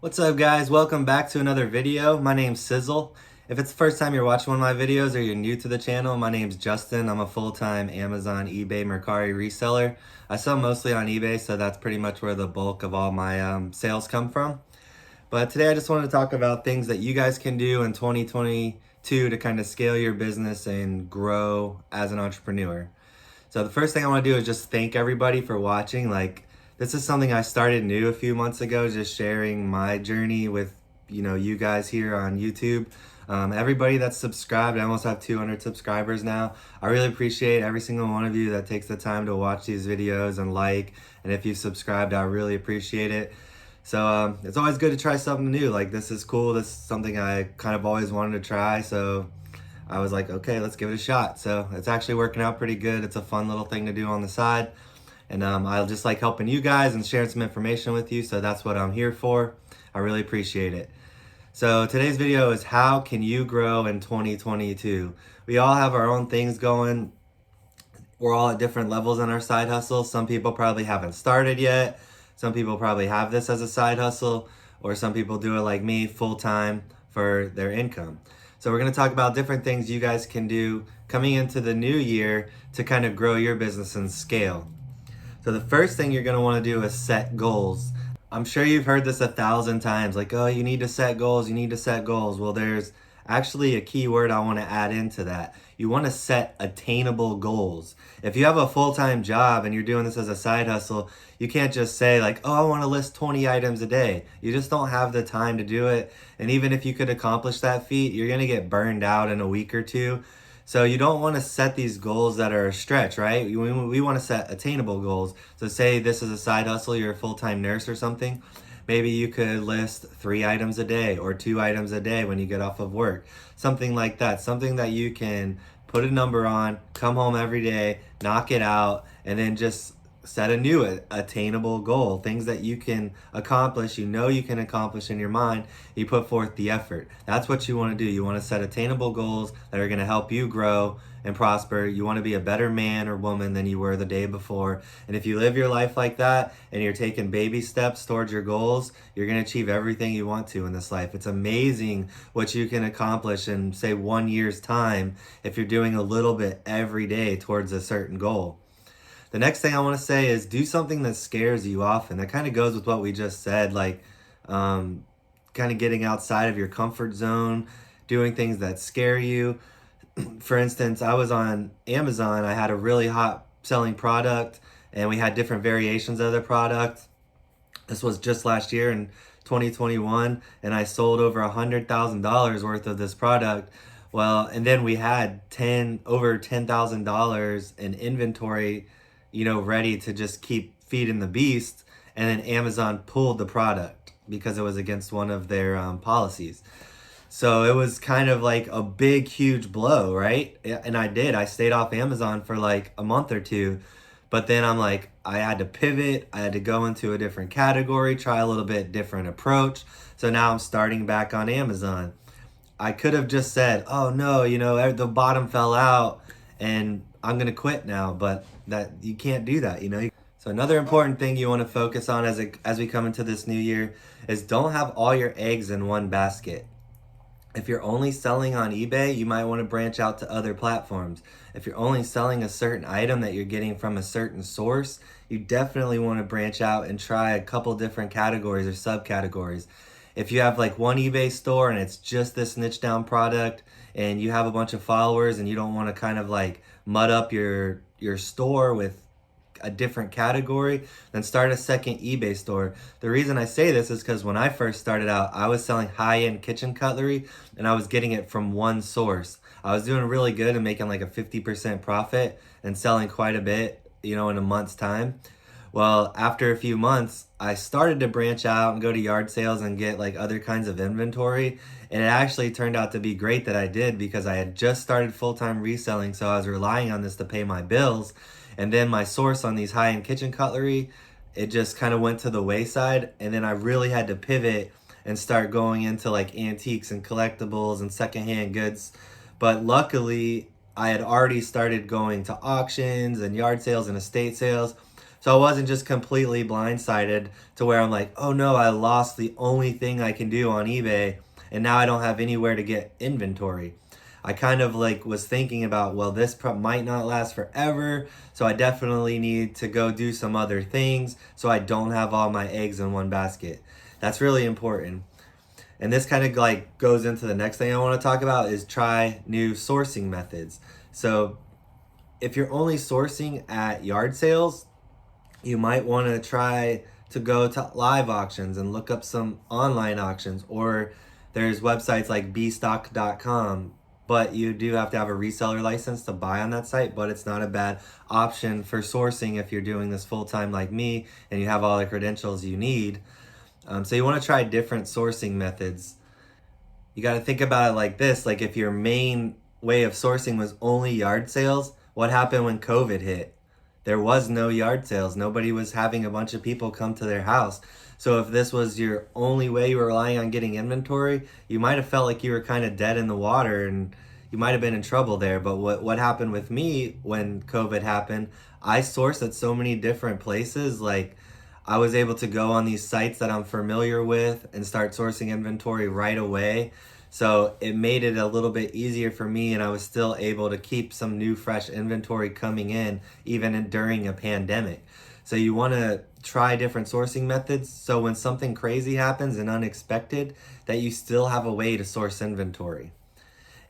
What's up guys, welcome back to another video. My name's Sizzle. If it's the first time you're watching one of my videos or you're new to the channel, my name's Justin. I'm a full-time Amazon, eBay, Mercari reseller. I sell mostly on eBay, so that's pretty much where the bulk of all my sales come from. But today I just wanted to talk about things that you guys can do in 2022 to kind of scale your business and grow as an entrepreneur. So the first thing I want to do is just thank everybody for watching. This is something I started new a few months ago, just sharing my journey with you guys here on YouTube. Everybody that's subscribed, I almost have 200 subscribers now. I really appreciate every single one of you that takes the time to watch these videos and and if you've subscribed, I really appreciate it. So it's always good to try something new. Like, this is cool. This is something I kind of always wanted to try. So I was like, okay, let's give it a shot. So it's actually working out pretty good. It's a fun little thing to do on the side. And I just like helping you guys and sharing some information with you. So that's what I'm here for. I really appreciate it. So today's video is how can you grow in 2022? We all have our own things going. We're all at different levels in our side hustle. Some people probably haven't started yet. Some people probably have this as a side hustle, or some people do it like me, full time for their income. So we're going to talk about different things you guys can do coming into the new year to kind of grow your business and scale. So the first thing you're going to want to do is set goals. I'm sure you've heard this 1,000 times, like, oh, you need to set goals, you need to set goals. Well, there's actually a key word I want to add into that. You want to set attainable goals. If you have a full-time job and you're doing this as a side hustle, you can't just say like, oh, I want to list 20 items a day. You just don't have the time to do it. And even if you could accomplish that feat, you're going to get burned out in a week or two. So you don't want to set these goals that are a stretch, right? We want to set attainable goals. So say this is a side hustle, you're a full-time nurse or something. Maybe you could list 3 items a day or 2 items a day when you get off of work. Something like that. Something that you can put a number on, come home every day, knock it out, and then just set a new attainable goal. Things that you can accomplish, you can accomplish in your mind. You put forth the effort. That's what you want to do. You want to set attainable goals that are going to help you grow and prosper. You want to be a better man or woman than you were the day before. And if you live your life like that and you're taking baby steps towards your goals, you're going to achieve everything you want to in this life. It's amazing what you can accomplish in, say, 1 year's time if you're doing a little bit every day towards a certain goal. The next thing I want to say is do something that scares you often. That kind of goes with what we just said, kind of getting outside of your comfort zone, doing things that scare you. For instance, I was on Amazon. I had a really hot selling product, and we had different variations of the product. This was just last year in 2021, and I sold over $100,000 worth of this product. Well, and then we had over $10,000 in inventory, ready to just keep feeding the beast. And then Amazon pulled the product because it was against one of their policies. So it was kind of like a big, huge blow, right? And I stayed off Amazon for like a month or two. But then I had to pivot. I had to go into a different category, try a little bit different approach. So now I'm starting back on Amazon. I could have just said, oh no, the bottom fell out and I'm going to quit now. But that you can't do that. So another important thing you want to focus on as we come into this new year is don't have all your eggs in one basket. If you're only selling on eBay, you might want to branch out to other platforms. If you're only selling a certain item that you're getting from a certain source, you definitely want to branch out and try a couple different categories or subcategories. If you have like one eBay store and it's just this niche down product and you have a bunch of followers and you don't want to kind of like mud up your store with a different category, then start a second eBay store. The reason I say this is because when I first started out, I was selling high-end kitchen cutlery and I was getting it from one source. I was doing really good and making like a 50% profit and selling quite a bit, in a month's time. Well, after a few months, I started to branch out and go to yard sales and get like other kinds of inventory. And it actually turned out to be great that I did because I had just started full-time reselling. So I was relying on this to pay my bills. And then my source on these high-end kitchen cutlery, it just kind of went to the wayside. And then I really had to pivot and start going into like antiques and collectibles and secondhand goods. But luckily, I had already started going to auctions and yard sales and estate sales. So I wasn't just completely blindsided to where I'm like, oh no, I lost the only thing I can do on eBay and now I don't have anywhere to get inventory. I kind of like was thinking about, well, this might not last forever, so I definitely need to go do some other things so I don't have all my eggs in one basket. That's really important. And this kind of like goes into the next thing I want to talk about is try new sourcing methods. So if you're only sourcing at yard sales, you might want to try to go to live auctions and look up some online auctions, or there's websites like bstock.com, but you do have to have a reseller license to buy on that site, but it's not a bad option for sourcing if you're doing this full time like me and you have all the credentials you need. So you want to try different sourcing methods. You got to think about it like this, like if your main way of sourcing was only yard sales, what happened when COVID hit? There was no yard sales. Nobody was having a bunch of people come to their house. So if this was your only way you were relying on getting inventory, you might have felt like you were kind of dead in the water and you might have been in trouble there. But what happened with me when COVID happened, I sourced at so many different places. Like I was able to go on these sites that I'm familiar with and start sourcing inventory right away. So it made it a little bit easier for me, and I was still able to keep some new, fresh inventory coming in, during a pandemic. So you want to try different sourcing methods so when something crazy happens and unexpected, that you still have a way to source inventory.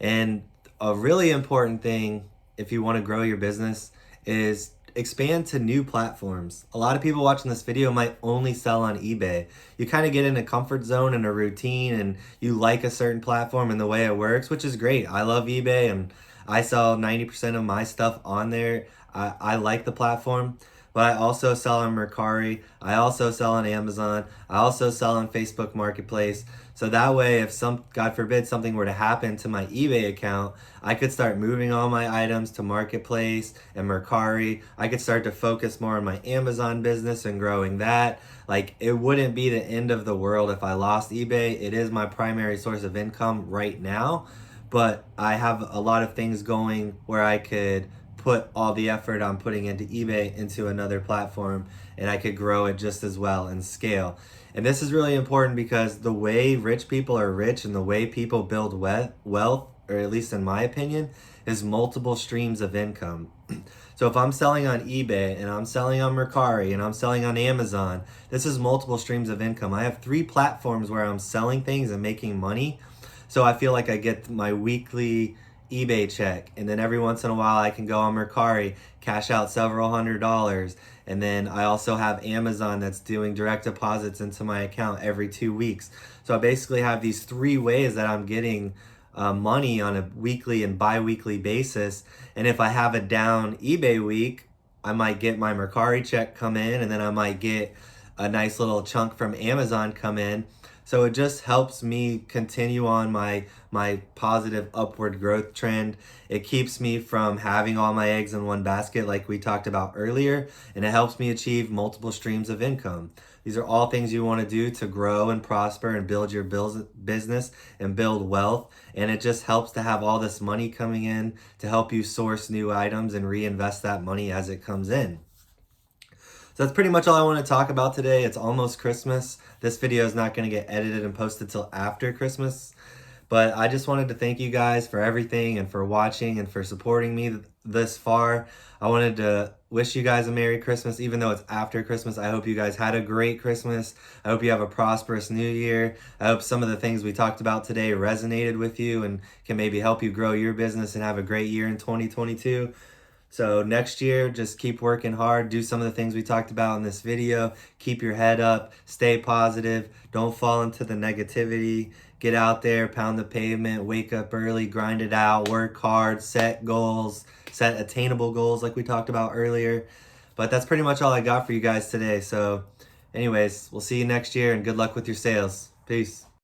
And a really important thing, if you want to grow your business, is expand to new platforms. A lot of people watching this video might only sell on eBay. You kind of get in a comfort zone and a routine, and you like a certain platform and the way it works, which is great. I love eBay and I sell 90% of my stuff on there. I like the platform. But I also sell on Mercari. I also sell on Amazon. I also sell on Facebook Marketplace. So that way, if God forbid, something were to happen to my eBay account, I could start moving all my items to Marketplace and Mercari. I could start to focus more on my Amazon business and growing that. Like, it wouldn't be the end of the world if I lost eBay. It is my primary source of income right now, but I have a lot of things going where I could put all the effort I'm putting into eBay into another platform, and I could grow it just as well and scale. And this is really important because the way rich people are rich and the way people build wealth, or at least in my opinion, is multiple streams of income. So if I'm selling on eBay and I'm selling on Mercari and I'm selling on Amazon, this is multiple streams of income. I have 3 platforms where I'm selling things and making money. So I feel like I get my weekly eBay check, and then every once in a while I can go on Mercari, cash out several $100s, and then I also have Amazon that's doing direct deposits into my account every 2 weeks. So I basically have these 3 ways that I'm getting money on a weekly and bi-weekly basis. And if I have a down eBay week, I might get my Mercari check come in, and then I might get a nice little chunk from Amazon come in. So it just helps me continue on my positive upward growth trend. It keeps me from having all my eggs in one basket like we talked about earlier, and it helps me achieve multiple streams of income. These are all things you want to do to grow and prosper and build your business and build wealth. And it just helps to have all this money coming in to help you source new items and reinvest that money as it comes in. So that's pretty much all I want to talk about today. It's almost Christmas. This video is not going to get edited and posted till after Christmas. But I just wanted to thank you guys for everything and for watching and for supporting me this far. I wanted to wish you guys a Merry Christmas, even though it's after Christmas. I hope you guys had a great Christmas. I hope you have a prosperous New Year. I hope some of the things we talked about today resonated with you and can maybe help you grow your business and have a great year in 2022. So next year, just keep working hard, do some of the things we talked about in this video, keep your head up, stay positive, don't fall into the negativity, get out there, pound the pavement, wake up early, grind it out, work hard, set goals, set attainable goals like we talked about earlier. But that's pretty much all I got for you guys today. So anyways, we'll see you next year and good luck with your sales. Peace.